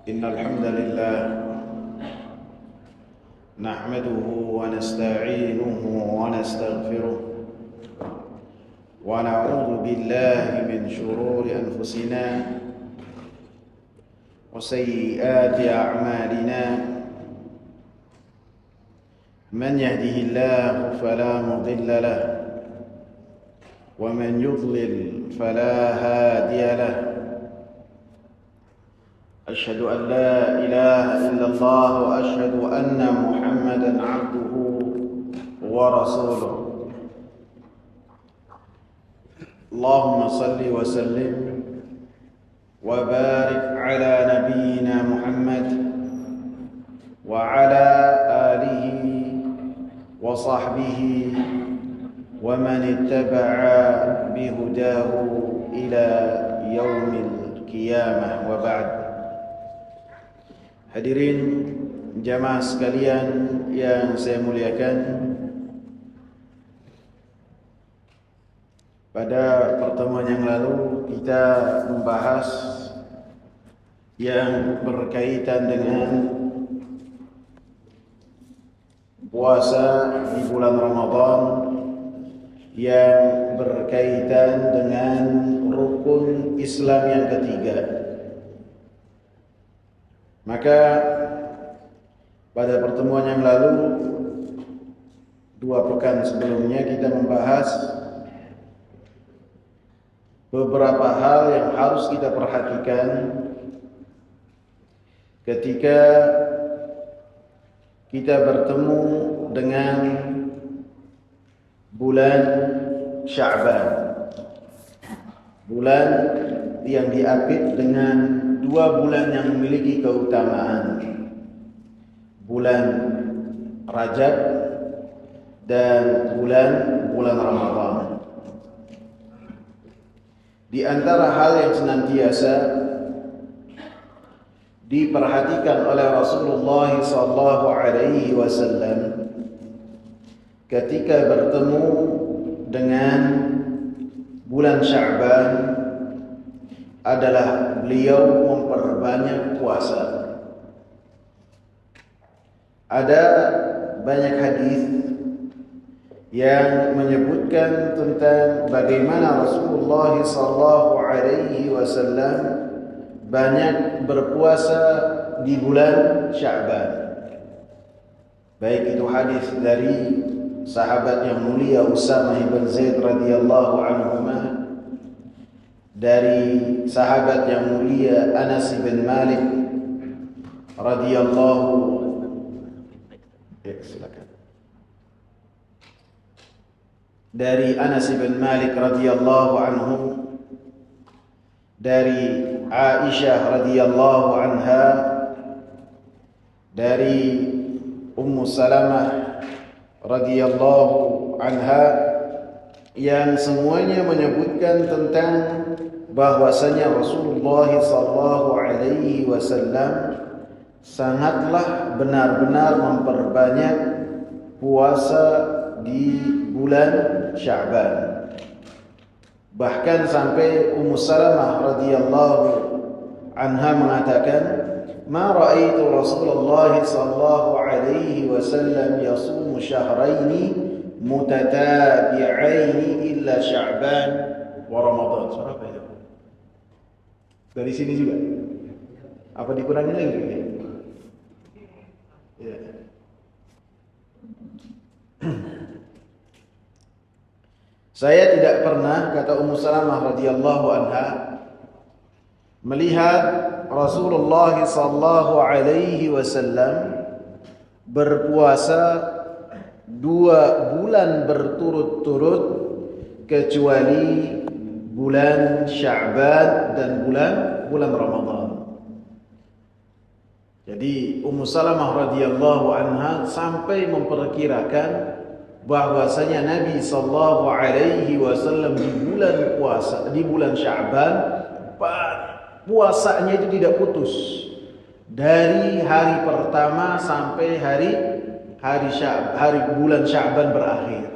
إن الحمد لله نحمده ونستعينه ونستغفره ونعوذ بالله من شرور أنفسنا وسيئات أعمالنا من يهده الله فلا مضل له ومن يضلل فلا هادي له أشهد أن لا إله إلا الله وأشهد أن محمدا عبده ورسوله اللهم صل وسلم وبارك على نبينا محمد وعلى آله وصحبه ومن اتبع بهداه إلى يوم القيامة وبعد. Hadirin jamaah sekalian yang saya muliakan, pada pertemuan yang lalu kita membahas yang berkaitan dengan puasa di bulan Ramadan, yang berkaitan dengan rukun Islam yang ketiga. Maka pada pertemuan yang lalu, 2 pekan sebelumnya, kita membahas beberapa hal yang harus kita perhatikan ketika kita bertemu dengan bulan Sya'ban, bulan yang diapit dengan 2 bulan yang memiliki keutamaan, bulan Rajab dan bulan Ramadan. Di antara hal yang senantiasa diperhatikan oleh Rasulullah SAW ketika bertemu dengan bulan Sya'ban adalah beliau memperbanyak puasa. Ada banyak hadis yang menyebutkan tentang bagaimana Rasulullah SAW banyak berpuasa di bulan Sya'ban. Baik itu hadis dari sahabat yang mulia Usamah bin Zaid radhiyallahu anhuma, dari sahabat yang mulia Anas bin Malik radhiyallahu dari Anas bin Malik radhiyallahu anhu, dari Aisyah radhiyallahu anha, dari Ummu Salamah radhiyallahu anha, yang semuanya menyebutkan tentang bahwasanya Rasulullah SAW sangatlah benar-benar memperbanyak puasa di bulan Sya'ban. Bahkan sampai Ummu Salamah radhiyallahu anha mengatakan, "Ma ra'aitu Rasulullah SAW yasumu syahraini mutatabi'aini illa Sya'ban wa Ramadan." Surah apa itu? Dari sini juga? Apa dikurangi lagi? Ya. Saya tidak pernah, kata Ummu Salamah radhiyallahu anha, melihat Rasulullah SAW berpuasa 2 bulan berturut-turut kecuali bulan Sya'ban dan bulan Ramadan. Jadi Ummu Salamah radhiyallahu anha sampai memperkirakan bahwasanya Nabi SAW di bulan Sya'ban puasanya itu tidak putus dari hari pertama sampai hari bulan Sya'ban berakhir.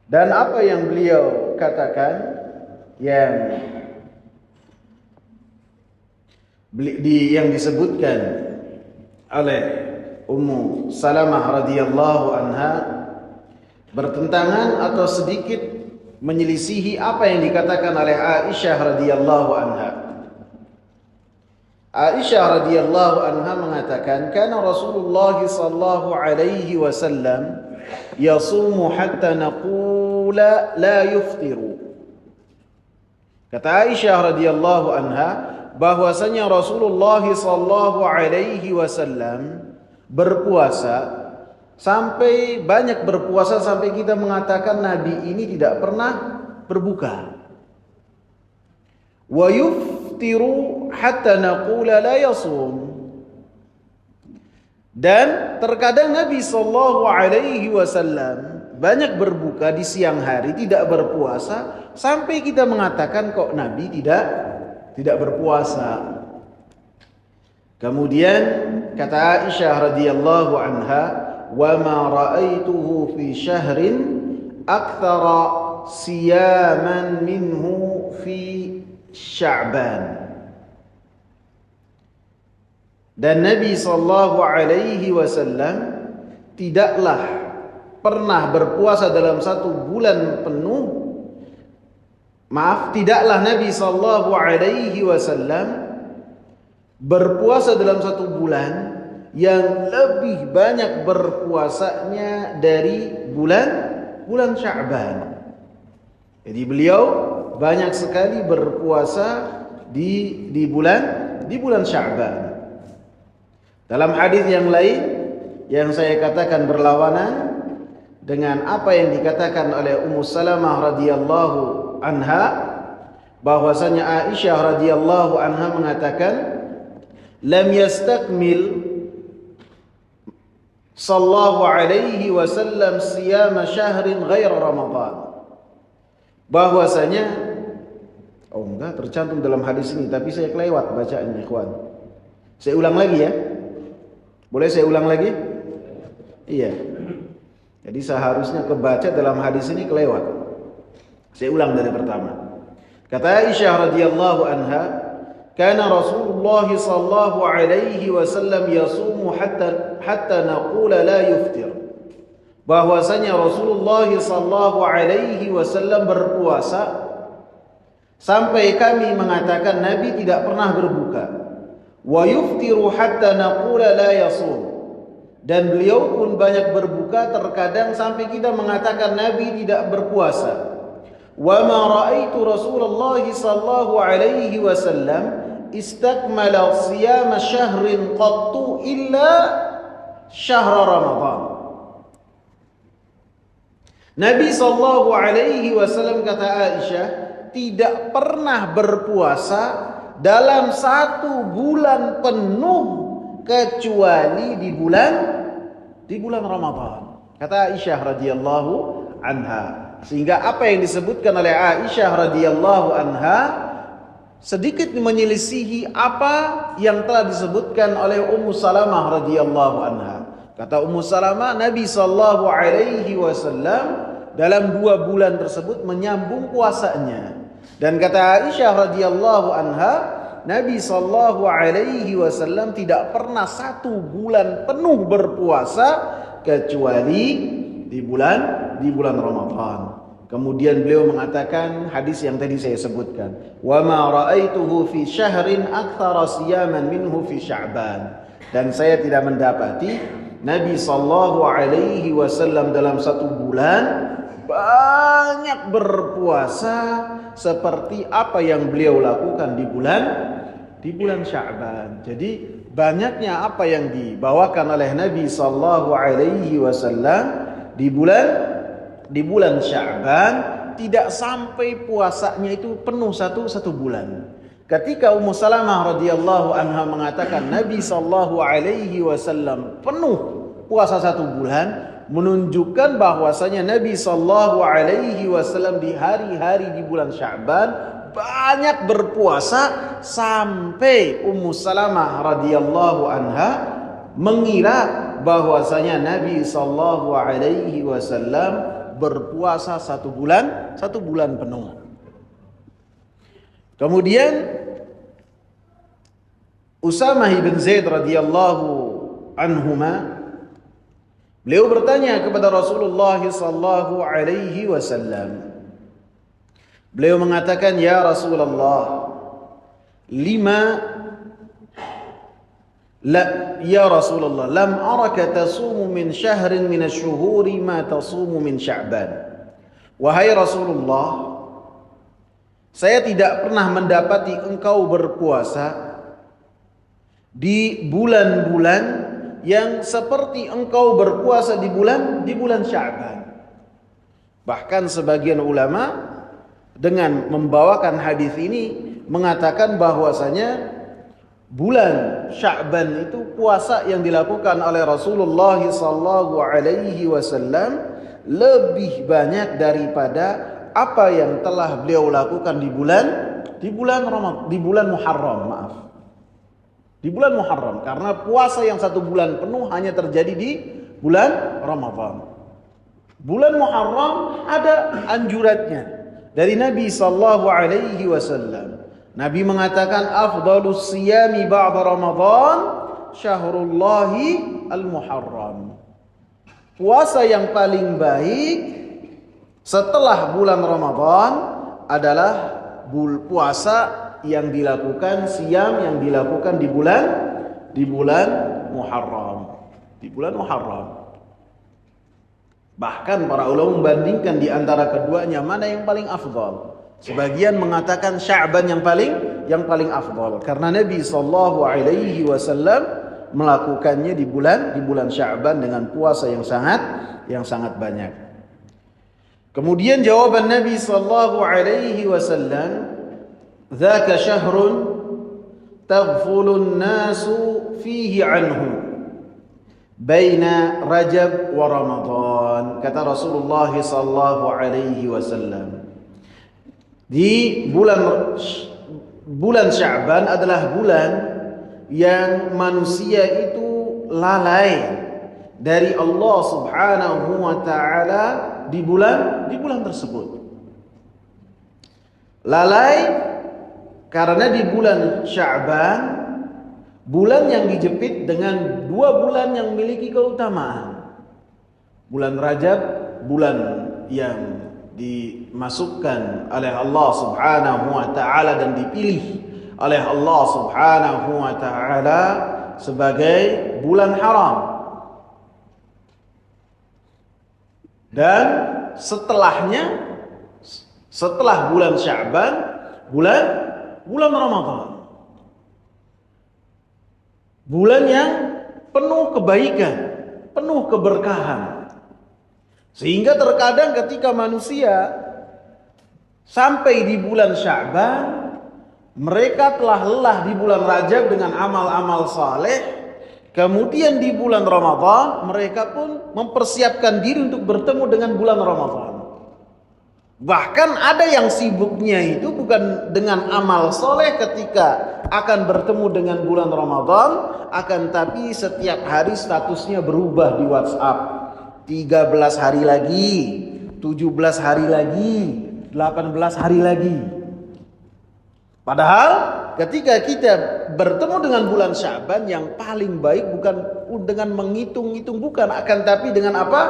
Dan apa yang beliau katakan, yang yang disebutkan oleh Ummu Salamah radhiyallahu anha bertentangan atau sedikit menyelisihi apa yang dikatakan oleh Aisyah radhiyallahu anha. Aisyah radhiyallahu anha mengatakan, "Kana Rasulullah sallallahu alaihi wasallam yasumu hatta naqula la yuftiru." Kata Aisyah radhiyallahu anha bahwasanya Rasulullah sallallahu alaihi wasallam berpuasa sampai banyak berpuasa sampai kita mengatakan Nabi ini tidak pernah berbuka. Wa yuftiru hatta naqula la yasum. Dan terkadang Nabi sallallahu alaihi wasallam banyak berbuka di siang hari, tidak berpuasa sampai kita mengatakan kok Nabi tidak berpuasa. Kemudian kata Aisyah radhiyallahu anha, "Wa ma ra'aituhu fi syahrin aktsara siyaman minhu fi Sya'ban." Dan Nabi sallallahu alaihi wasallam tidaklah pernah berpuasa dalam satu bulan penuh. Tidaklah Nabi sallallahu alaihi wasallam berpuasa dalam satu bulan yang lebih banyak berpuasanya dari bulan Sya'ban. Jadi beliau banyak sekali berpuasa di bulan Sya'ban. Dalam hadis yang lain yang saya katakan berlawanan dengan apa yang dikatakan oleh Ummu Salamah radhiyallahu anha, bahwasanya Aisyah radhiyallahu anha mengatakan, "Lam yastakmil sallallahu alaihi wasallam siyama syahrin ghair Ramadan." Bahwasanya enggak tercantum dalam hadis ini, tapi saya kelewat bacaannya, ikhwan. Saya ulang lagi ya. Boleh saya ulang lagi? Iya. Jadi seharusnya kebaca dalam hadis ini kelewat. Saya ulang dari pertama. Kata Aisyah radhiyallahu anha, "Kana Rasulullah sallallahu alaihi wasallam yasumu hatta naqula la yuftir." Bahwasanya Rasulullah sallallahu alaihi wasallam berpuasa sampai kami mengatakan Nabi tidak pernah berbuka. Wa yuftiru hatta naqula la yasum. Dan beliau pun banyak berbuka terkadang sampai kita mengatakan Nabi tidak berpuasa. Wa ma raaitu Rasulullah sallallahu alaihi wasallam istakmala siyama syahrin qattu illa syahr Ramadan. Nabi sallallahu alaihi wasallam, kata Aisyah, tidak pernah berpuasa dalam satu bulan penuh kecuali di bulan Ramadan. Kata Aisyah radhiyallahu anha. Sehingga apa yang disebutkan oleh Aisyah radhiyallahu anha sedikit menyelisihi apa yang telah disebutkan oleh Ummu Salamah radhiyallahu anha. Kata Ummu Salamah, Nabi sallallahu alaihi wasallam dalam 2 bulan tersebut menyambung puasanya. Dan kata Aisyah radhiyallahu anha, Nabi sallallahu alaihi wasallam tidak pernah 1 bulan penuh berpuasa kecuali di bulan Ramadan. Kemudian beliau mengatakan hadis yang tadi saya sebutkan, "Wa ma ra'aituhu fi syahrin aktsara siyaman minhu fi Sya'ban." Dan saya tidak mendapati Nabi sallallahu alaihi wasallam dalam 1 bulan banyak berpuasa seperti apa yang beliau lakukan di bulan Sya'ban. Jadi banyaknya apa yang dibawakan oleh Nabi sallallahu alaihi wasallam di bulan Sya'ban tidak sampai puasanya itu penuh satu bulan. Ketika Ummu Salamah radhiyallahu anha mengatakan Nabi sallallahu alaihi wasallam penuh puasa 1 bulan, menunjukkan bahwasanya Nabi sallallahu alaihi wasallam di hari-hari di bulan Sya'ban banyak berpuasa sampai Ummu Salamah radhiyallahu anha mengira bahwasanya Nabi sallallahu alaihi wasallam berpuasa 1 bulan penuh. Kemudian Usamah bin Zaid radhiyallahu anhuma, beliau bertanya kepada Rasulullah sallallahu alaihi wasallam. Beliau mengatakan, "Ya Rasulullah, ya Rasulullah, lam araka tasumu min syahrin min asy-syuhuri ma tasumu min Sya'ban." Wahai Rasulullah, saya tidak pernah mendapati engkau berpuasa di bulan-bulan yang seperti engkau berpuasa di bulan Sya'ban. Bahkan sebagian ulama dengan membawakan hadis ini mengatakan bahwasanya bulan Sya'ban itu puasa yang dilakukan oleh Rasulullah sallallahu alaihi wasallam lebih banyak daripada apa yang telah beliau lakukan di bulan Muharram, maaf. Di bulan Muharram, karena puasa yang 1 bulan penuh hanya terjadi di bulan Ramadan. Bulan Muharram ada anjurannya dari Nabi sallallahu alaihi wasallam. Nabi mengatakan, afdalus siyami ba'da Ramadan syahrullahi al-Muharram. Puasa yang paling baik setelah bulan Ramadan adalah puasa yang dilakukan, siyam yang dilakukan di bulan Muharram. Di bulan Muharram. Bahkan para ulama membandingkan di antara keduanya mana yang paling afdal. Sebagian mengatakan Sya'ban yang paling afdal karena Nabi sallallahu alaihi wasallam melakukannya di bulan Sya'ban dengan puasa yang sangat banyak. Kemudian jawaban Nabi sallallahu alaihi wasallam, "Dzaka syahrun taghfulun nasu fihi anhu baina Rajab wa Ramadan." Kata Rasulullah sallallahu alaihi wasallam, di bulan Sya'ban adalah bulan yang manusia itu lalai dari Allah Subhanahu wa taala di bulan tersebut. Lalai karena di bulan Sya'ban, bulan yang dijepit dengan 2 bulan yang memiliki keutamaan. Bulan Rajab, bulan yang dimasukkan oleh Allah Subhanahu wa taala dan dipilih oleh Allah Subhanahu wa taala sebagai bulan haram. Dan setelahnya, setelah bulan Sya'ban, bulan Ramadan. Bulan yang penuh kebaikan, penuh keberkahan. Sehingga terkadang ketika manusia sampai di bulan Sya'ban, mereka telah lelah di bulan Rajab dengan amal-amal saleh. Kemudian di bulan Ramadan mereka pun mempersiapkan diri untuk bertemu dengan bulan Ramadan. Bahkan ada yang sibuknya itu bukan dengan amal soleh ketika akan bertemu dengan bulan Ramadan, akan tapi setiap hari statusnya berubah di WhatsApp. 13 hari lagi, 17 hari lagi, 18 hari lagi. Padahal ketika kita bertemu dengan bulan Sya'ban, yang paling baik bukan dengan menghitung-hitung, bukan, akan tapi dengan apa?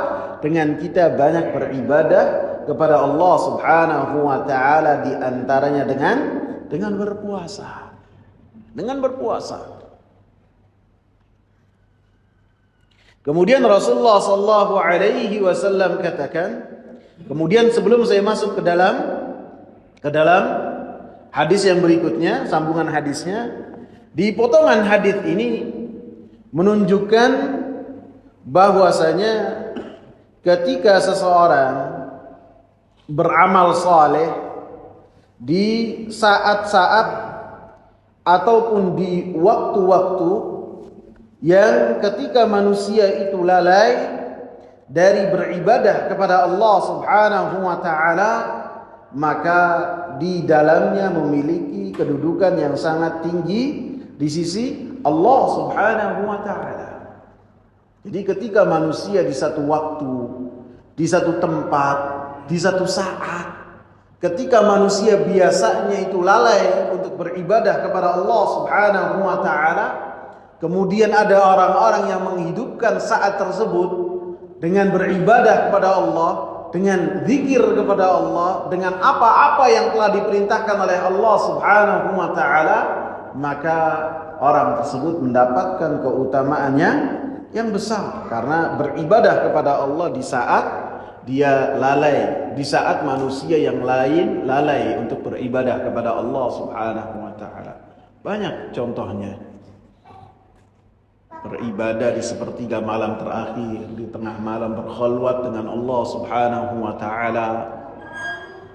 Dengan kita banyak beribadah kepada Allah Subhanahu wa taala, di antaranya dengan berpuasa. Dengan berpuasa. Kemudian Rasulullah sallallahu alaihi wasallam katakan, kemudian sebelum saya masuk ke dalam hadis yang berikutnya, sambungan hadisnya, di potongan hadis ini menunjukkan bahwasanya ketika seseorang beramal saleh di saat-saat ataupun di waktu-waktu yang ketika manusia itu lalai dari beribadah kepada Allah Subhanahu wa taala, maka di dalamnya memiliki kedudukan yang sangat tinggi di sisi Allah Subhanahu wa taala. Jadi ketika manusia di satu waktu, di satu tempat, di satu saat ketika manusia biasanya itu lalai untuk beribadah kepada Allah Subhanahu wa taala, kemudian ada orang-orang yang menghidupkan saat tersebut dengan beribadah kepada Allah, dengan zikir kepada Allah, dengan apa-apa yang telah diperintahkan oleh Allah Subhanahu wa taala, maka orang tersebut mendapatkan keutamaannya yang besar karena beribadah kepada Allah di saat dia lalai, di saat manusia yang lain lalai untuk beribadah kepada Allah Subhanahu wa taala. Banyak contohnya. Beribadah di sepertiga malam terakhir, di tengah malam berkhalwat dengan Allah Subhanahu wa taala.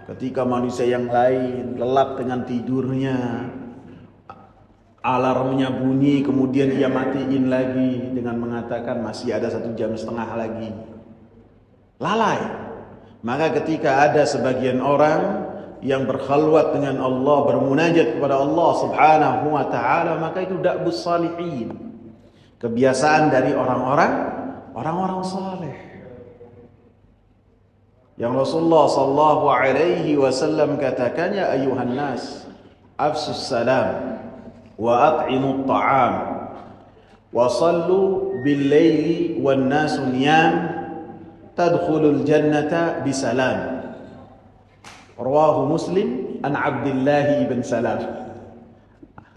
Ketika manusia yang lain lelap dengan tidurnya, alarmnya bunyi, kemudian ia matiin lagi dengan mengatakan masih ada 1,5 jam lagi. Lalai. Maka ketika ada sebagian orang yang berkhalwat dengan Allah, bermunajat kepada Allah Subhanahu wa taala, maka itu da'bus salihin. Kebiasaan dari orang-orang saleh. Yang Rasulullah sallallahu alaihi wasallam katakan, ya ayuhan nas, afsus salam wa at'imut ta'am wa sallu bil laili wan nasu niyam tadkhulul jannata bisalam. Rawahu Muslim an Abdullah ibn Salam.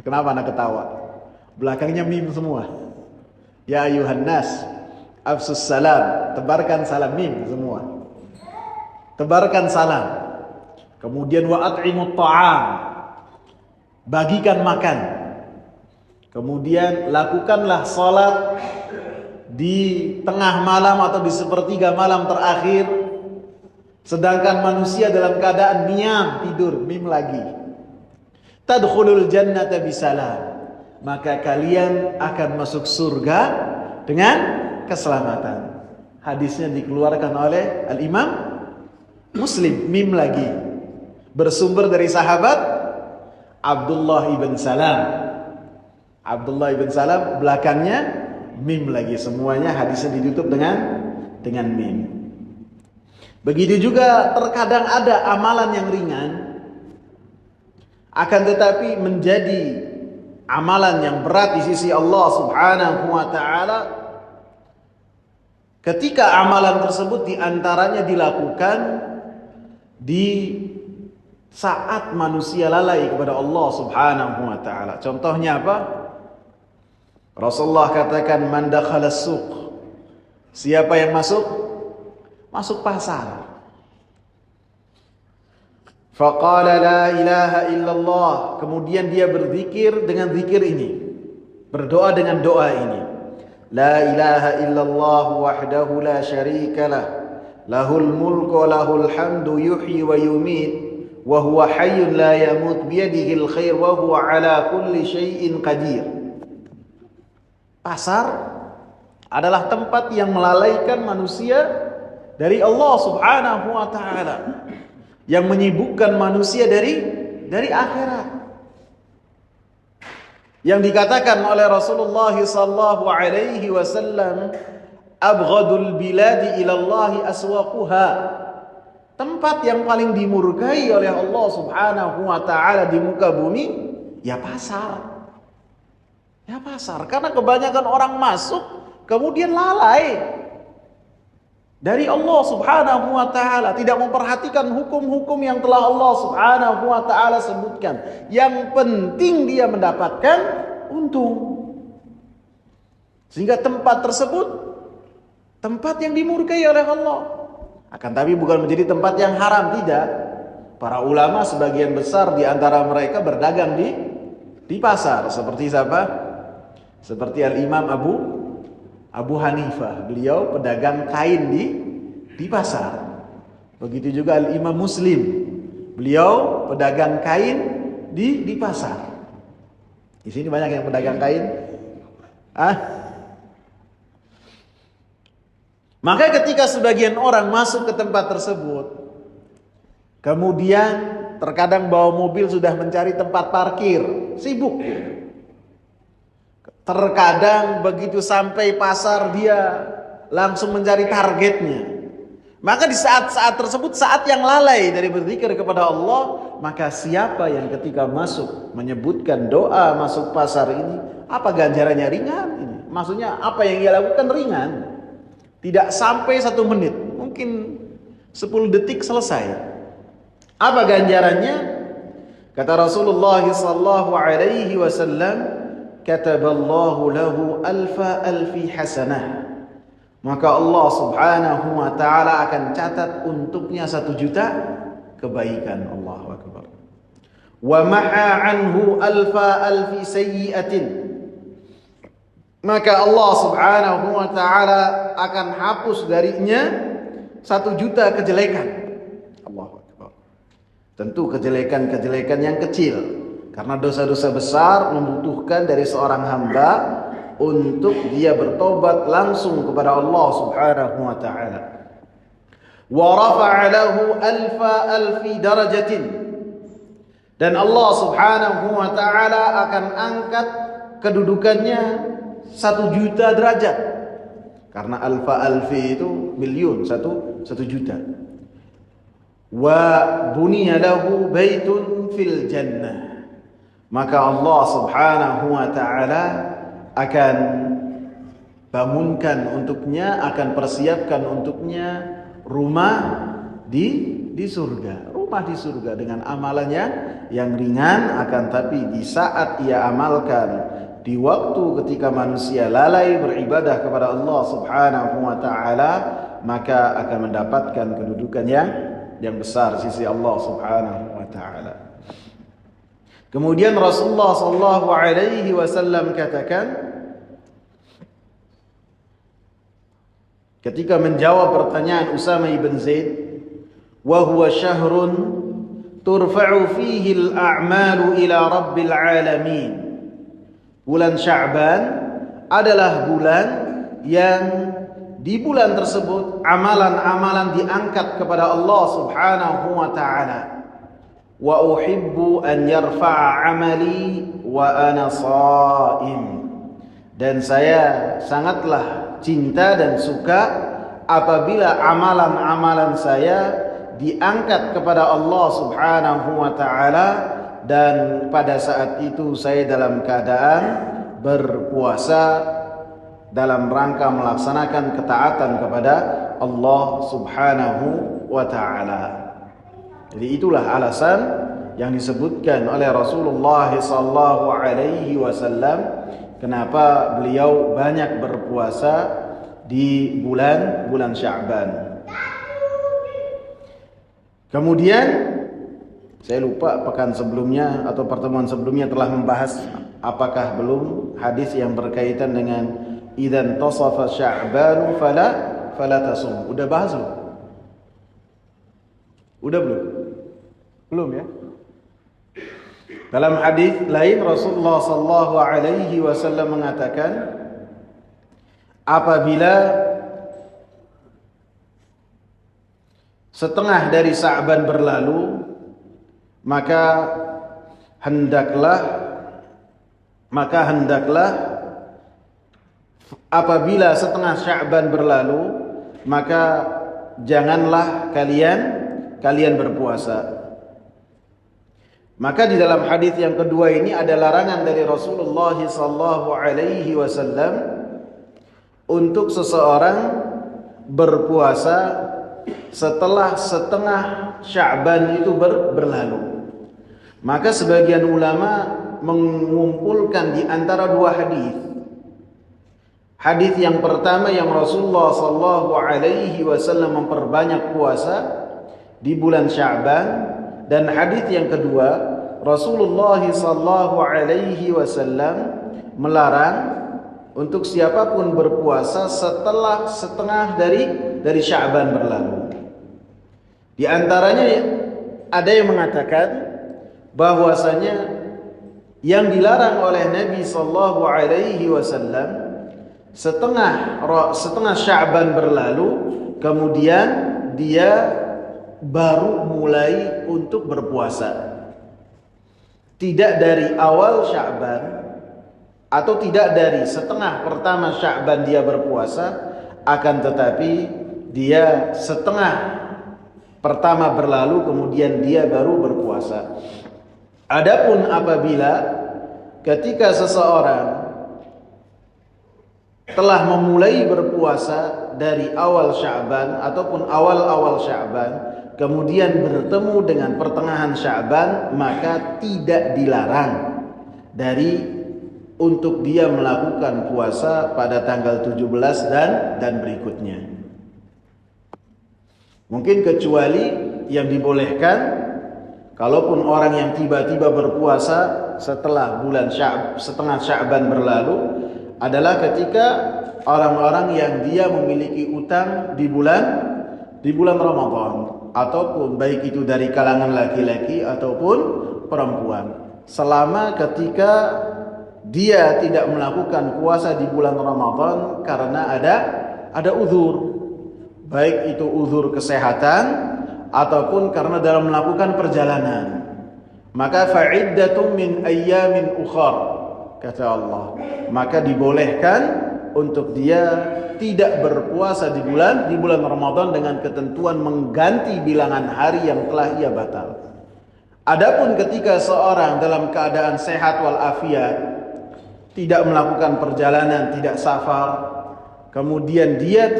Kenapa anak ketawa? Belakangnya mim semua. Ya ayuhan nas, afsus salam, tebarkan salam, mim semua. Tebarkan salam. Kemudian wa at'imut ta'am, bagikan makan. Kemudian lakukanlah salat di tengah malam atau di sepertiga malam terakhir, sedangkan manusia dalam keadaan niam, tidur, mim lagi. Tadkhulul jannata bisalam, maka kalian akan masuk surga dengan keselamatan. Hadisnya dikeluarkan oleh Al-Imam Muslim, mim lagi. Bersumber dari sahabat Abdullah ibn Salam. Abdullah ibn Salam, belakangnya mim lagi. Semuanya hadisnya ditutup dengan mim. Begitu juga terkadang ada amalan yang ringan, akan tetapi menjadi amalan yang berat di sisi Allah Subhanahu wa taala ketika amalan tersebut diantaranya dilakukan di saat manusia lalai kepada Allah Subhanahu wa taala. Contohnya apa? Rasulullah katakan, man dakhalas suq, siapa yang masuk pasar, faqala la ilaha illallah, kemudian dia berzikir dengan zikir ini, berdoa dengan doa ini, la ilaha illallah wahdahu la syarika lah, lahul mulku wa lahul hamdu yuhyi wa yumit wa huwa hayyun la yamut biyadihil khair wa huwa ala kulli syai'in qadir. Pasar adalah tempat yang melalaikan manusia dari Allah Subhanahu wa taala, yang menyibukkan manusia dari akhirat. Yang dikatakan oleh Rasulullah sallallahu alaihi wasallam, abghadul biladi ila Allah aswaquha, tempat yang paling dimurkai oleh Allah Subhanahu wa taala di muka bumi ya pasar. Ya pasar, karena kebanyakan orang masuk kemudian lalai dari Allah Subhanahu wa taala, tidak memperhatikan hukum-hukum yang telah Allah Subhanahu wa taala sebutkan. Yang penting dia mendapatkan untung. Sehingga tempat tersebut tempat yang dimurkai oleh Allah. Akan tapi bukan menjadi tempat yang haram, tidak. Para ulama sebagian besar di antara mereka berdagang di pasar. Seperti siapa? Seperti Al-Imam Abu Hanifah, beliau pedagang kain di pasar. Begitu juga Al-Imam Muslim, beliau pedagang kain di pasar. Di sini banyak yang pedagang kain. Maka ketika sebagian orang masuk ke tempat tersebut, kemudian terkadang bawa mobil sudah mencari tempat parkir, sibuk. Terkadang begitu sampai pasar dia langsung mencari targetnya. Maka di saat-saat tersebut, saat yang lalai dari berzikir kepada Allah, maka siapa yang ketika masuk menyebutkan doa masuk pasar ini, apa ganjarannya? Ringan ini. Maksudnya apa yang ia lakukan ringan. Tidak sampai 1 menit, mungkin 10 detik selesai. Apa ganjarannya? Kata Rasulullah sallallahu alaihi wasallam, kataballahu lahu alfi hasanah. Maka Allah subhanahu wa ta'ala akan catat untuknya 1 juta kebaikan. Allahu akbar. Wa maha anhu alfi sayyi'atin. Maka Allah subhanahu wa ta'ala akan hapus darinya 1 juta kejelekan. Allahu akbar. Tentu kejelekan-kejelekan yang kecil, karena dosa-dosa besar membutuhkan dari seorang hamba untuk dia bertobat langsung kepada Allah subhanahu wa ta'ala. Wa rafa'a lahu alfi darajatin. Dan Allah subhanahu wa ta'ala akan angkat kedudukannya 1 juta derajat. Karena alfi itu miliun, 1 juta. Wa buniya lahu baitun fil jannah. Maka Allah subhanahu wa ta'ala akan bangunkan untuknya, akan persiapkan untuknya rumah di surga. Rumah di surga dengan amalannya yang ringan, akan tapi di saat ia amalkan, di waktu ketika manusia lalai beribadah kepada Allah subhanahu wa ta'ala, maka akan mendapatkan kedudukan yang besar di sisi Allah subhanahu wa ta'ala. Kemudian Rasulullah sallallahu alaihi wasallam katakan, ketika menjawab pertanyaan Usama ibn Zaid, wa huwa syahrun turfa'u fihi al-a'malu ila rabbil alamin. Bulan Sya'ban adalah bulan yang di bulan tersebut amalan-amalan diangkat kepada Allah subhanahu wa ta'ala. Wa uhibbu an yarfa'a amali wa ana sha'im. Dan saya sangatlah cinta dan suka apabila amalan-amalan saya diangkat kepada Allah subhanahu wa ta'ala, dan pada saat itu saya dalam keadaan berpuasa dalam rangka melaksanakan ketaatan kepada Allah subhanahu wa ta'ala. Jadi itulah alasan yang disebutkan oleh Rasulullah sallallahu alaihi wasallam kenapa beliau banyak berpuasa di bulan Sya'ban. Kemudian saya lupa pekan sebelumnya atau pertemuan sebelumnya telah membahas apakah belum hadis yang berkaitan dengan idzan tasafa Sya'ban fala tasum. Udah bahas belum? Udah belum? Belum ya? Dalam hadis lain Rasulullah sallallahu alaihi wasallam mengatakan, apabila setengah dari Sya'ban berlalu, maka hendaklah apabila setengah Sya'ban berlalu, maka janganlah kalian berpuasa. Maka di dalam hadis yang kedua ini ada larangan dari Rasulullah sallallahu alaihi wasallam untuk seseorang berpuasa setelah setengah Sya'ban itu berlalu. Maka sebagian ulama mengumpulkan di antara 2 hadis. Hadis yang pertama yang Rasulullah sallallahu alaihi wasallam memperbanyak puasa di bulan Sya'ban, dan hadis yang kedua Rasulullah sallallahu alaihi wasallam melarang untuk siapapun berpuasa setelah setengah dari Sya'ban berlalu. Di antaranya ada yang mengatakan bahwasanya yang dilarang oleh Nabi sallallahu alaihi wasallam setengah Sya'ban berlalu, kemudian dia baru mulai untuk berpuasa. Tidak dari awal Sya'ban atau tidak dari setengah pertama Sya'ban dia berpuasa, akan tetapi dia setengah pertama berlalu kemudian dia baru berpuasa. Adapun apabila ketika seseorang telah memulai berpuasa dari awal Sya'ban ataupun awal-awal Sya'ban kemudian bertemu dengan pertengahan Sya'ban, maka tidak dilarang untuk dia melakukan puasa pada tanggal 17 dan berikutnya. Mungkin kecuali yang dibolehkan, kalaupun orang yang tiba-tiba berpuasa setelah setengah Sya'ban berlalu adalah ketika orang-orang yang dia memiliki utang di bulan Ramadan, ataupun baik itu dari kalangan laki-laki ataupun perempuan. Selama ketika dia tidak melakukan puasa di bulan Ramadan karena ada uzur, baik itu uzur kesehatan ataupun karena dalam melakukan perjalanan, maka fa'iddatun min ayyamin ukhar, kata Allah, maka dibolehkan untuk dia tidak berpuasa di bulan Ramadan dengan ketentuan mengganti bilangan hari yang telah ia batal. Adapun ketika seorang dalam keadaan sehat walafiat, tidak melakukan perjalanan, tidak safar, kemudian dia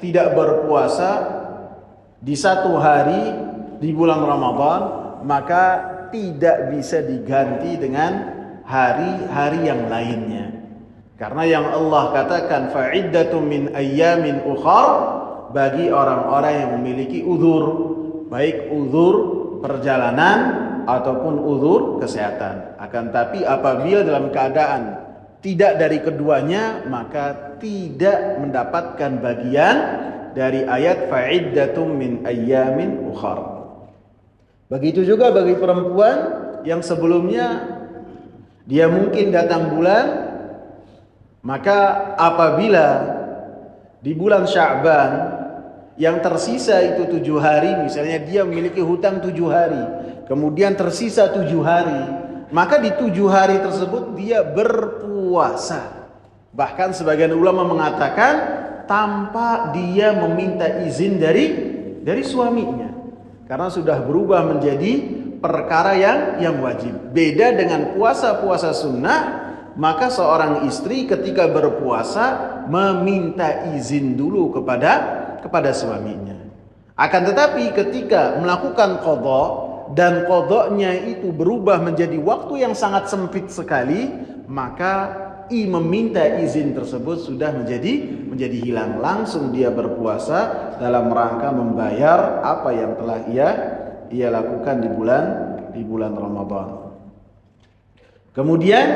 tidak berpuasa di satu hari di bulan Ramadan, maka tidak bisa diganti dengan hari-hari yang lainnya. Karena yang Allah katakan fa'iddatun min ayyamin ukhar, bagi orang-orang yang memiliki uzur, baik uzur perjalanan ataupun uzur kesehatan. Akan tapi apabila dalam keadaan tidak dari keduanya, maka tidak mendapatkan bagian dari ayat fa'iddatun min ayyamin ukhar. Begitu juga bagi perempuan yang sebelumnya dia mungkin datang bulan, maka apabila di bulan Sya'ban yang tersisa itu 7 hari, misalnya dia memiliki hutang 7 hari, kemudian tersisa 7 hari, maka di 7 hari tersebut dia berpuasa. Bahkan sebagian ulama mengatakan tanpa dia meminta izin dari suaminya, karena sudah berubah menjadi perkara yang wajib. Beda dengan puasa-puasa sunnah, maka seorang istri ketika berpuasa meminta izin dulu kepada suaminya. Akan tetapi ketika melakukan qadha dan qadhanya itu berubah menjadi waktu yang sangat sempit sekali, maka meminta izin tersebut sudah menjadi hilang. Langsung dia berpuasa dalam rangka membayar apa yang telah ia lakukan di bulan Ramadan. Kemudian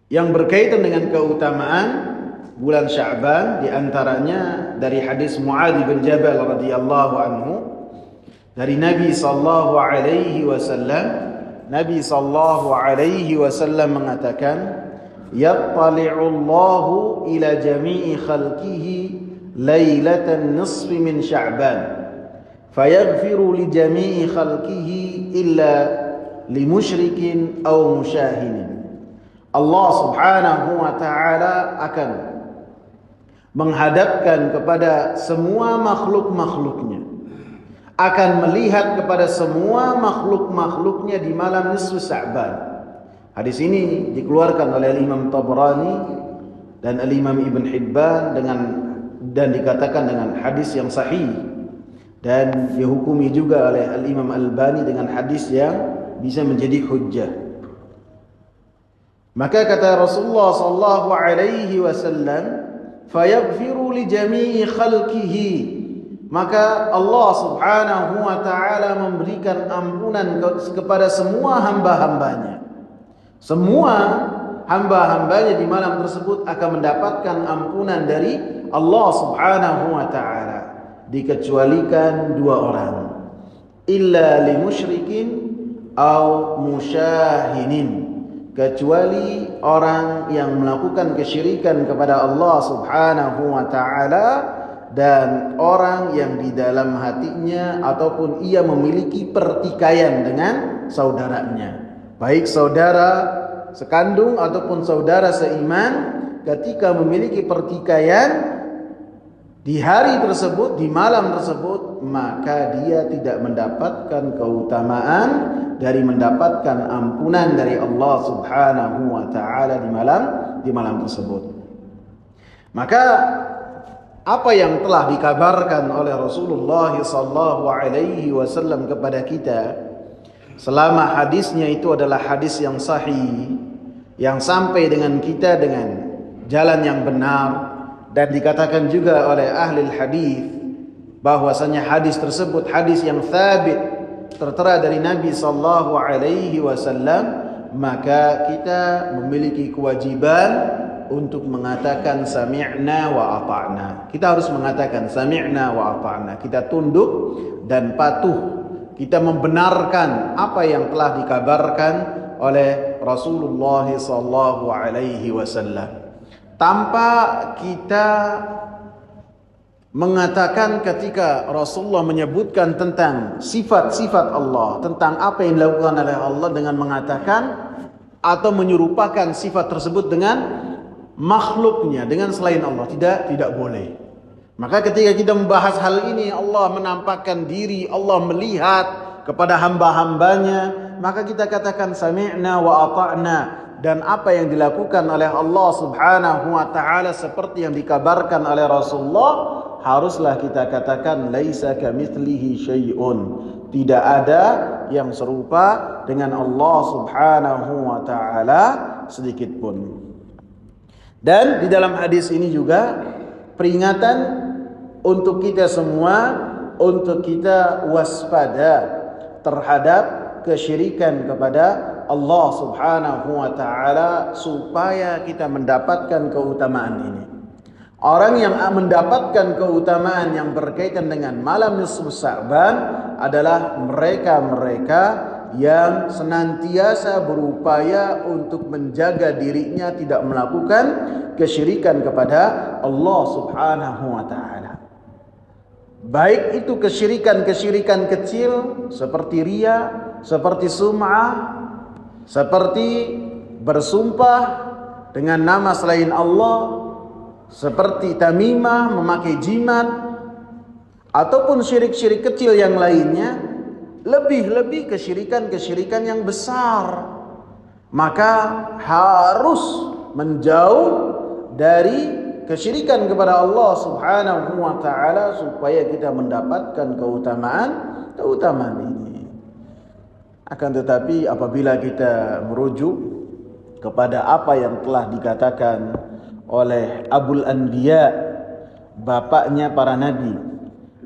yang berkaitan dengan keutamaan bulan Sya'ban, diantaranya dari hadis Muadz bin Jabal radhiyallahu anhu dari Nabi sallallahu alaihi wasallam. Nabi sallallahu alaihi wasallam mengatakan, yattali'u Allahu ila jami'i khalqihi lailatan nisfi min Sya'ban fayaghfiru li jami'i khalqihi illa li musyrikin aw musyahinin. Allah subhanahu wa ta'ala akan menghadapkan kepada semua makhluk-makhluknya, akan melihat kepada semua makhluk-makhluknya di malam nisfu Sya'ban. Hadis ini dikeluarkan oleh Imam Tabrani dan Imam Ibn Hibban dan dikatakan dengan hadis yang sahih, dan dihukumi juga oleh Imam Albani dengan hadis yang bisa menjadi hujjah. Maka kata Rasulullah sallallahu alaihi wasallam, fayaghfiru li jami'i khalqihi, maka Allah subhanahu wa ta'ala memberikan ampunan kepada semua hamba-hambanya. Semua hamba-hambanya di malam tersebut akan mendapatkan ampunan dari Allah subhanahu wa ta'ala, dikecualikan 2 orang, illa li musyrikin aw musyahinin, kecuali orang yang melakukan kesyirikan kepada Allah subhanahu wa ta'ala dan orang yang di dalam hatinya ataupun ia memiliki pertikaian dengan saudaranya, baik saudara sekandung ataupun saudara seiman. Ketika memiliki pertikaian, di hari tersebut, di malam tersebut, maka dia tidak mendapatkan keutamaan dari mendapatkan ampunan dari Allah Subhanahu wa taala di malam tersebut. Maka apa yang telah dikabarkan oleh Rasulullah sallallahu alaihi wasallam kepada kita selama hadisnya itu adalah hadis yang sahih, yang sampai dengan kita dengan jalan yang benar, dan dikatakan juga oleh ahli hadis bahwasanya hadis tersebut hadis yang thabit, tertera dari Nabi sallallahu alaihi wasallam, maka kita memiliki kewajiban untuk mengatakan sami'na wa ata'na. Kita harus mengatakan sami'na wa ata'na. Kita tunduk dan patuh. Kita membenarkan apa yang telah dikabarkan oleh Rasulullah sallallahu alaihi wasallam. Tanpa kita mengatakan ketika Rasulullah menyebutkan tentang sifat-sifat Allah, tentang apa yang dilakukan oleh Allah, dengan mengatakan atau menyerupakan sifat tersebut dengan makhluknya, dengan selain Allah. Tidak boleh. Maka ketika kita membahas hal ini, Allah menampakkan diri, Allah melihat kepada hamba-hambanya, maka kita katakan sami'na wa ata'na. Dan apa yang dilakukan oleh Allah Subhanahu wa taala seperti yang dikabarkan oleh Rasulullah, haruslah kita katakan laisa kamitslihi syai'un. Tidak ada yang serupa dengan Allah Subhanahu wa taala sedikit pun. Dan di dalam hadis ini juga peringatan untuk kita semua, untuk kita waspada terhadap kesyirikan kepada Allah Subhanahu wa taala, supaya kita mendapatkan keutamaan ini. Orang yang mendapatkan keutamaan yang berkaitan dengan malam nisfu Sya'ban adalah mereka-mereka yang senantiasa berupaya untuk menjaga dirinya tidak melakukan kesyirikan kepada Allah Subhanahu wa taala. Baik itu kesyirikan-kesyirikan kecil seperti riya, seperti sum'ah, seperti bersumpah dengan nama selain Allah, seperti tamimah, memakai jimat, ataupun syirik-syirik kecil yang lainnya. Lebih-lebih kesyirikan-kesyirikan yang besar, maka harus menjauh dari kesyirikan kepada Allah Subhanahu wa taala supaya kita mendapatkan keutamaan ini. Akan tetapi apabila kita merujuk kepada apa yang telah dikatakan oleh Abul Anbiya, bapaknya para nabi,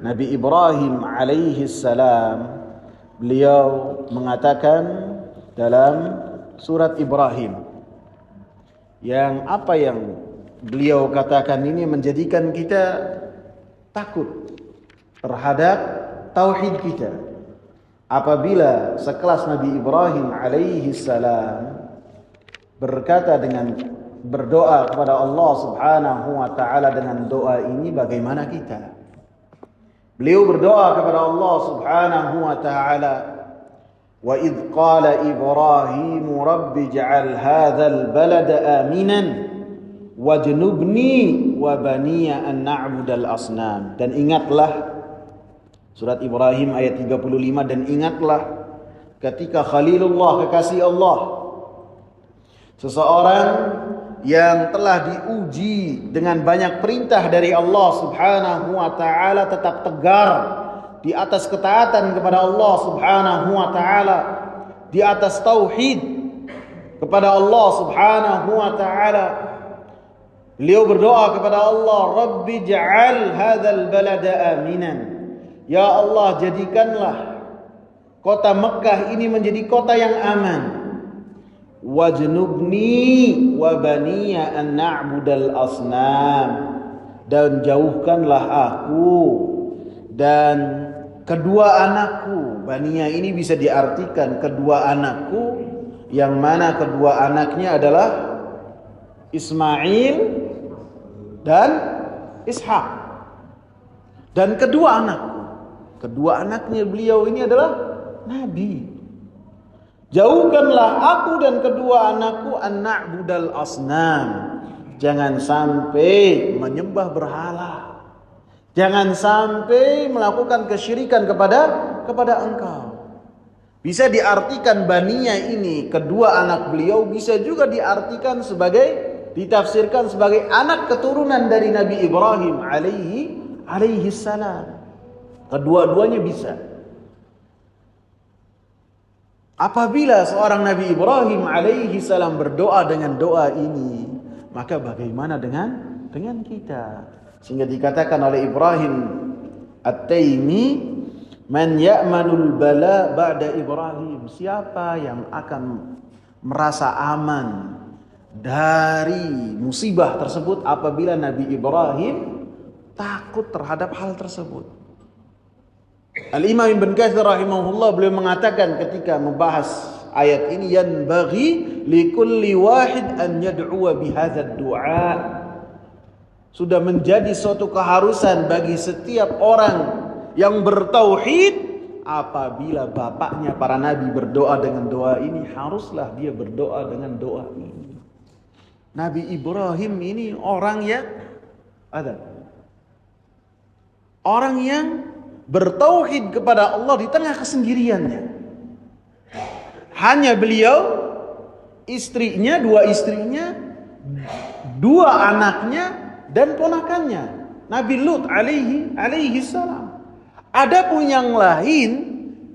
Nabi Ibrahim alaihi salam, beliau mengatakan dalam surat Ibrahim, yang apa yang beliau katakan ini menjadikan kita takut terhadap tauhid kita. Apabila sekelas Nabi Ibrahim alaihi salam berkata dengan berdoa kepada Allah Subhanahu wa taala dengan doa ini, bagaimana kita? Beliau berdoa kepada Allah Subhanahu wa taala, wa idh qala Ibrahim rabbi ij'al hadzal balada aminan wajnubni wa baniya an na'budal asnam. Dan ingatlah, surat Ibrahim ayat 35, dan ingatlah ketika Khalilullah, kekasih Allah, seseorang yang telah diuji dengan banyak perintah dari Allah Subhanahu wa taala, tetap tegar di atas ketaatan kepada Allah Subhanahu wa taala, di atas tauhid kepada Allah Subhanahu wa taala. Beliau berdoa kepada Allah, Rabbi ja'al hadzal balada aminan. Ya Allah, jadikanlah kota Mekah ini menjadi kota yang aman. Wajnubni wa baniya an na'budal asnam. Dan jauhkanlah aku dan kedua anakku. Baniya ini bisa diartikan kedua anakku, yang mana kedua anaknya adalah Ismail dan Ishak. Dan kedua anaknya beliau ini adalah nabi. Jauhkanlah aku dan kedua anakku an na'budal asnam. Jangan sampai menyembah berhala. Jangan sampai melakukan kesyirikan kepada engkau. Bisa diartikan baninya ini kedua anak beliau, bisa juga diartikan ditafsirkan sebagai anak keturunan dari Nabi Ibrahim alaihi salam. Kedua-duanya bisa. Apabila seorang Nabi Ibrahim alaihi salam berdoa dengan doa ini, maka bagaimana dengan kita? Sehingga dikatakan oleh Ibrahim At-Taimi, man ya'manul bala ba'da Ibrahim, siapa yang akan merasa aman dari musibah tersebut apabila Nabi Ibrahim takut terhadap hal tersebut. Al-Imam Ibn Katsir rahimahullah beliau mengatakan ketika membahas ayat ini, yanbaghi likulli wahid an yad'uwa bihadzal du'a. Sudah menjadi suatu keharusan bagi setiap orang yang bertauhid, apabila bapaknya para nabi berdoa dengan doa ini, haruslah dia berdoa dengan doa ini. Nabi Ibrahim ini orang yang bertauhid kepada Allah di tengah kesendiriannya. Hanya beliau, dua istrinya, dua anaknya dan ponakannya, Nabi Lut alaihi salam. Adapun yang lain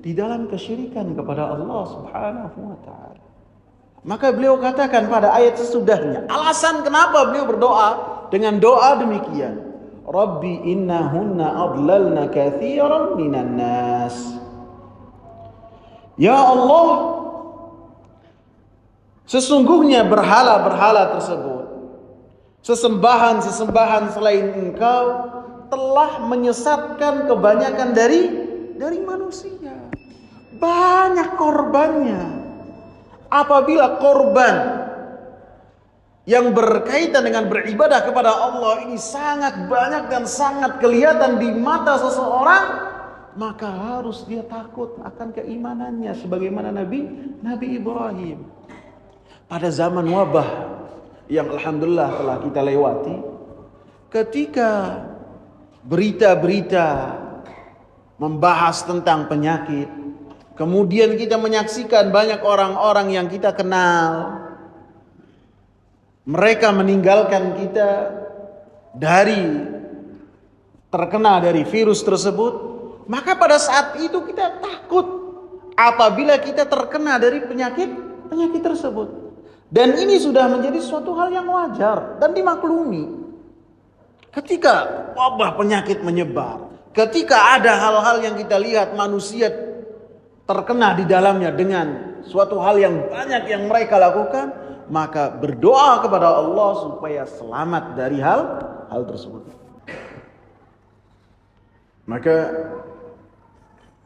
di dalam kesyirikan kepada Allah Subhanahu wa taala. Maka beliau katakan pada ayat sesudahnya, alasan kenapa beliau berdoa dengan doa demikian, Rabbi innahunna adlalna katsiran minan nas. Ya Allah, sesungguhnya berhala-berhala tersebut, sesembahan-sesembahan selain Engkau telah menyesatkan kebanyakan dari manusia. Banyak korbannya. Apabila korban yang berkaitan dengan beribadah kepada Allah ini sangat banyak dan sangat kelihatan di mata seseorang, maka harus dia takut akan keimanannya sebagaimana Nabi Ibrahim. Pada zaman wabah yang alhamdulillah telah kita lewati, ketika berita-berita membahas tentang penyakit, kemudian kita menyaksikan banyak orang-orang yang kita kenal, mereka meninggalkan kita terkena dari virus tersebut, maka pada saat itu kita takut apabila kita terkena dari penyakit tersebut. Dan ini sudah menjadi suatu hal yang wajar dan dimaklumi. Ketika wabah penyakit menyebar, ketika ada hal-hal yang kita lihat manusia terkena di dalamnya dengan suatu hal yang banyak yang mereka lakukan, maka berdoa kepada Allah supaya selamat dari hal tersebut. Maka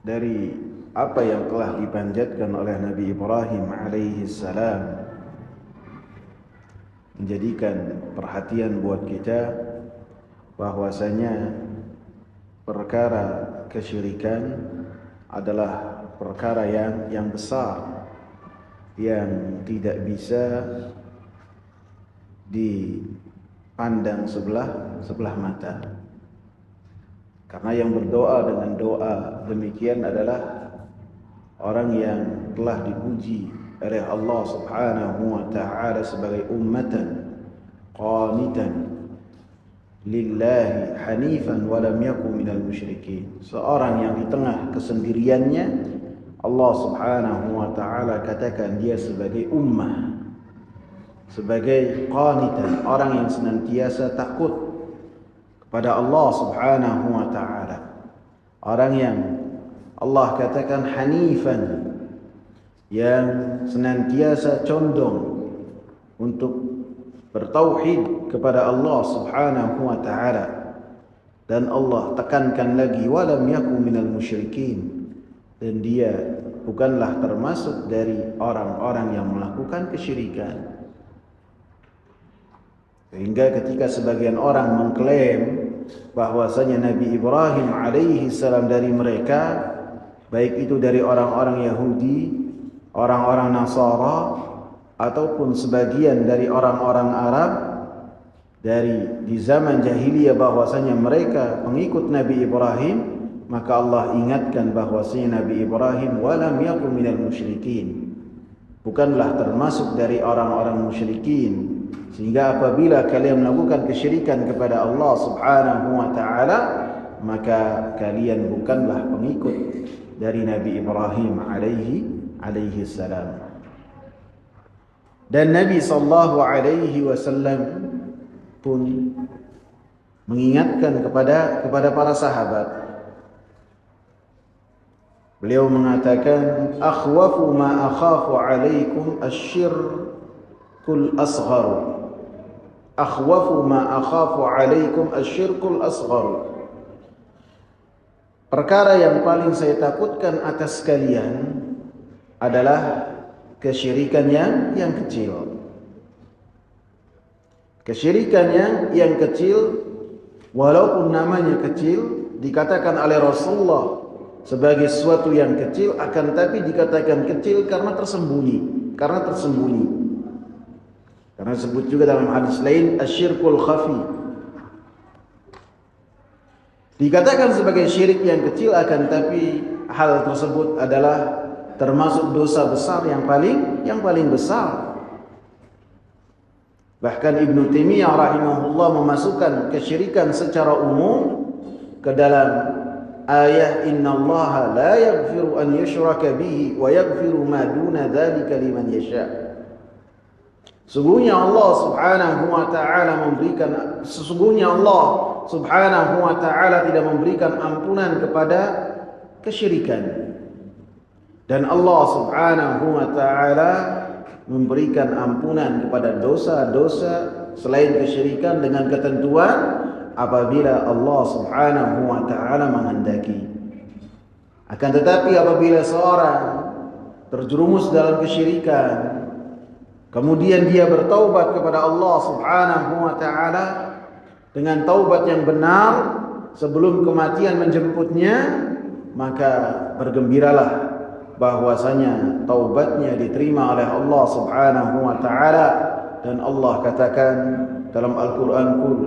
dari apa yang telah dipanjatkan oleh Nabi Ibrahim alaihi salam menjadikan perhatian buat kita bahwasanya perkara kesyirikan adalah perkara yang besar, yang tidak bisa dipandang sebelah mata. Karena yang berdoa dengan doa demikian adalah orang yang telah dipuji oleh Allah Subhanahu wa taala sebagai ummatan qanitan lillahi hanifan wa lam yakun minal musyrikin. Seorang yang di tengah kesendiriannya Allah Subhanahu wa taala katakan dia sebagai ummah, sebagai qanitan, orang yang senantiasa takut kepada Allah Subhanahu wa taala. Orang yang Allah katakan hanifan, yang senantiasa condong untuk bertauhid kepada Allah Subhanahu wa taala. Dan Allah tekankan lagi walam yakun minal musyrikin, dan dia bukanlah termasuk dari orang-orang yang melakukan kesyirikan. Sehingga ketika sebagian orang mengklaim bahwasanya Nabi Ibrahim alaihi salam dari mereka, baik itu dari orang-orang Yahudi, orang-orang Nasara, ataupun sebagian dari orang-orang Arab, di zaman jahiliyah bahwasanya mereka pengikut Nabi Ibrahim, maka Allah ingatkan bahwasanya Nabi Ibrahim walam yakun minal musyrikin, bukanlah termasuk dari orang-orang musyrikin, sehingga apabila kalian melakukan kesyirikan kepada Allah Subhanahu wa taala, maka kalian bukanlah pengikut dari Nabi Ibrahim alaihi salam. Dan Nabi sallallahu alaihi wasallam pun mengingatkan kepada para sahabat. Beliau mengatakan, akhwafu ma akhafu alaikum asyirkul asghar. Akhwafu ma akhafu alaikum asyirkul asghar. Perkara yang paling saya takutkan atas kalian adalah kesyirikan yang kecil. Kesyirikan yang kecil, walaupun namanya kecil, dikatakan oleh Rasulullah sebagai sesuatu yang kecil, akan tapi dikatakan kecil karena tersembunyi. Karena disebut juga dalam hadis lain asyirkul khafi. Dikatakan sebagai syirik yang kecil, akan tapi hal tersebut adalah termasuk dosa besar yang paling besar. Bahkan Ibnu Taimiyah rahimahullah memasukkan kesyirikan secara umum ke dalam ayat innallaha la yaghfiru an yushraka bihi wa yaghfiru ma duna dzalika liman yasha. Sesungguhnya Allah Subhanahu wa taala tidak memberikan ampunan kepada kesyirikan. Dan Allah Subhanahu wa taala memberikan ampunan kepada dosa-dosa selain kesyirikan dengan ketentuan apabila Allah Subhanahu wa taala menghendaki. Akan tetapi apabila seorang terjerumus dalam kesyirikan, kemudian dia bertaubat kepada Allah Subhanahu wa taala dengan taubat yang benar sebelum kematian menjemputnya, maka bergembiralah bahwasanya taubatnya diterima oleh Allah Subhanahu wa taala. Dan Allah katakan dalam Al-Qur'an, qul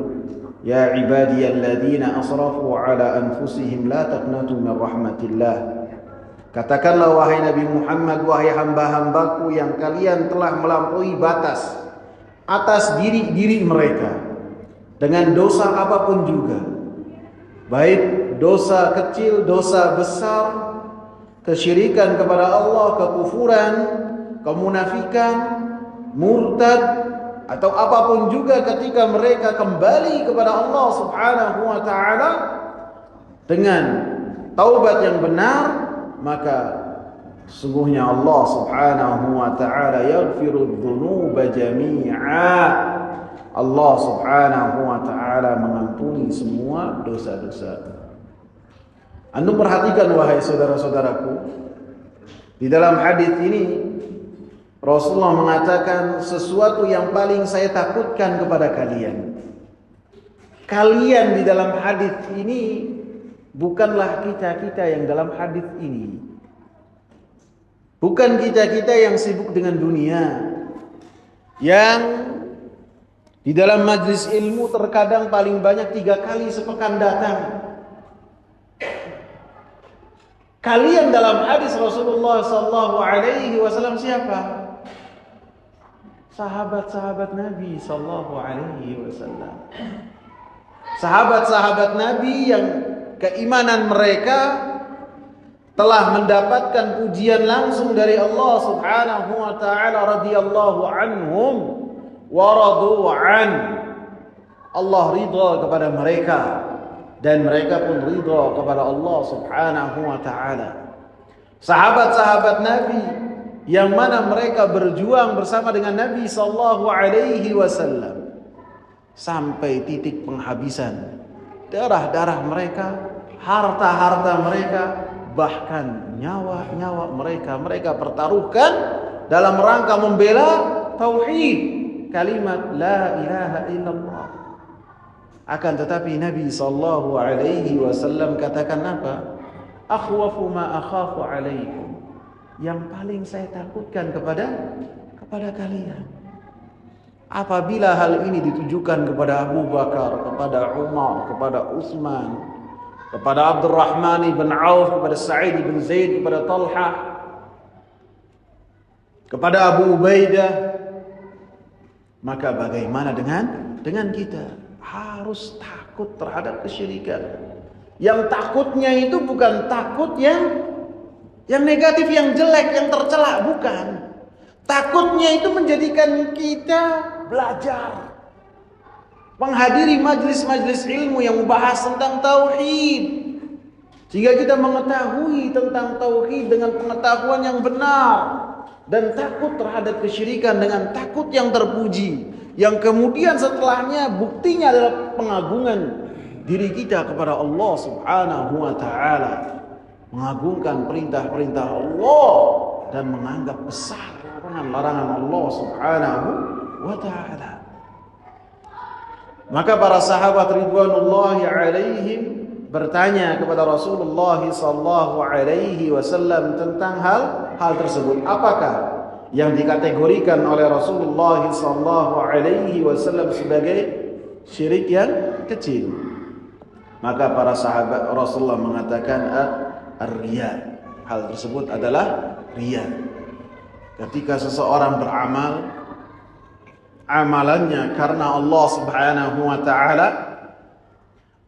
ya ibadiyalladzina asrafu ala anfusihim la taqnatu min rahmatillah. Katakanlah wahai Nabi Muhammad, wahai hamba-hambaku yang kalian telah melampaui batas atas diri mereka dengan dosa apapun juga, baik dosa kecil, dosa besar, kesyirikan kepada Allah, kekufuran, kemunafikan, murtad, atau apapun juga, ketika mereka kembali kepada Allah Subhanahu wa taala dengan taubat yang benar, maka sungguhnya Allah Subhanahu wa taala yaghfiru dzunuba jami'a. Allah Subhanahu wa taala mengampuni semua dosa-dosa. Antum perhatikan wahai saudara-saudaraku, di dalam hadis ini Rasulullah mengatakan sesuatu yang paling saya takutkan kepada kalian. Kalian di dalam hadis ini bukanlah kita-kita yang dalam hadis ini. Bukan kita-kita yang sibuk dengan dunia, yang di dalam majlis ilmu terkadang paling banyak 3 kali sepekan datang. Kalian dalam hadis Rasulullah sallallahu alaihi wasallam siapa? Sahabat-sahabat Nabi sallallahu alaihi wasallam. Sahabat-sahabat Nabi yang keimanan mereka telah mendapatkan pujian langsung dari Allah Subhanahu wa taala, radhiyallahu anhum wa radu an. Allah ridha kepada mereka dan mereka pun ridha kepada Allah Subhanahu wa taala. Sahabat-sahabat Nabi yang mana mereka berjuang bersama dengan Nabi sallallahu alaihi wasallam sampai titik penghabisan darah-darah mereka, harta-harta mereka, bahkan nyawa-nyawa mereka pertaruhkan dalam rangka membela tauhid, kalimat la ilaha illallah. Akan tetapi Nabi sallallahu alaihi wasallam katakan apa? Akhwafu ma akhafu alaikum. Yang paling saya takutkan kepada kalian. apabila hal ini ditujukan kepada Abu Bakar, kepada Umar, kepada Utsman, kepada Abdurrahman bin Auf, kepada Sa'id bin Zaid, kepada Talha, kepada Abu Ubaidah, maka bagaimana dengan kita? Harus takut terhadap kesyirikan. Yang takutnya itu bukan takut yang negatif, yang jelek, yang tercela, bukan. Takutnya itu menjadikan kita belajar, menghadiri majlis-majlis ilmu yang membahas tentang tauhid, sehingga kita mengetahui tentang tauhid dengan pengetahuan yang benar, dan takut terhadap kesyirikan dengan takut yang terpuji, yang kemudian setelahnya buktinya adalah pengagungan diri kita kepada Allah Subhanahu wa taala, mengagungkan perintah-perintah Allah dan menganggap besar larangan-larangan Allah Subhanahu wa taala. Maka para sahabat ridwanullahi alaihim bertanya kepada Rasulullah sallallahu alaihi wasallam tentang hal tersebut. Apakah yang dikategorikan oleh Rasulullah sallallahu alaihi wasallam sebagai syirik yang kecil? Maka para sahabat Rasulullah mengatakan ar-riya. Hal tersebut adalah riya. Ketika seseorang beramal, amalannya karena Allah Subhanahu wa taala,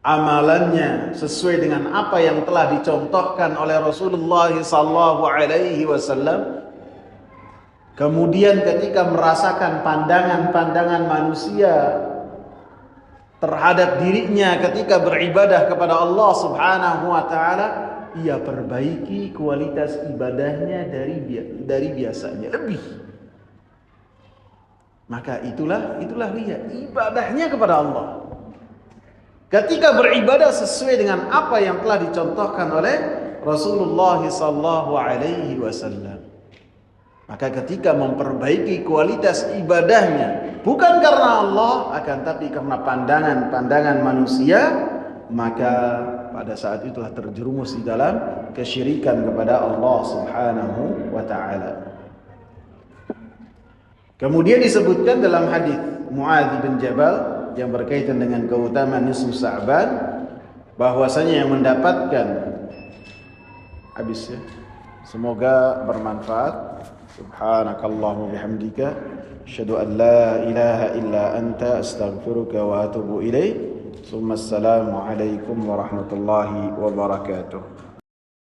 amalannya sesuai dengan apa yang telah dicontohkan oleh Rasulullah sallallahu alaihi wasallam. Kemudian ketika merasakan pandangan-pandangan manusia terhadap dirinya ketika beribadah kepada Allah Subhanahu wa taala, ia perbaiki kualitas ibadahnya dari biasanya lebih. Maka itulah riya, ibadahnya kepada Allah. Ketika beribadah sesuai dengan apa yang telah dicontohkan oleh Rasulullah sallallahu alaihi wasallam. Maka ketika memperbaiki kualitas ibadahnya bukan karena Allah, akan tapi karena pandangan-pandangan manusia, maka pada saat itulah terjerumus di dalam kesyirikan kepada Allah Subhanahu wa taala. Kemudian disebutkan dalam hadis Muadz bin Jabal yang berkaitan dengan keutamaan nisfu Sa'ban, bahwasanya yang mendapatkan habis ya. Semoga bermanfaat. Subhanakallahumma bihamdika asyhadu an la ilaha illa anta astaghfiruka wa atubu ilaik. Assalamualaikum warahmatullahi wabarakatuh.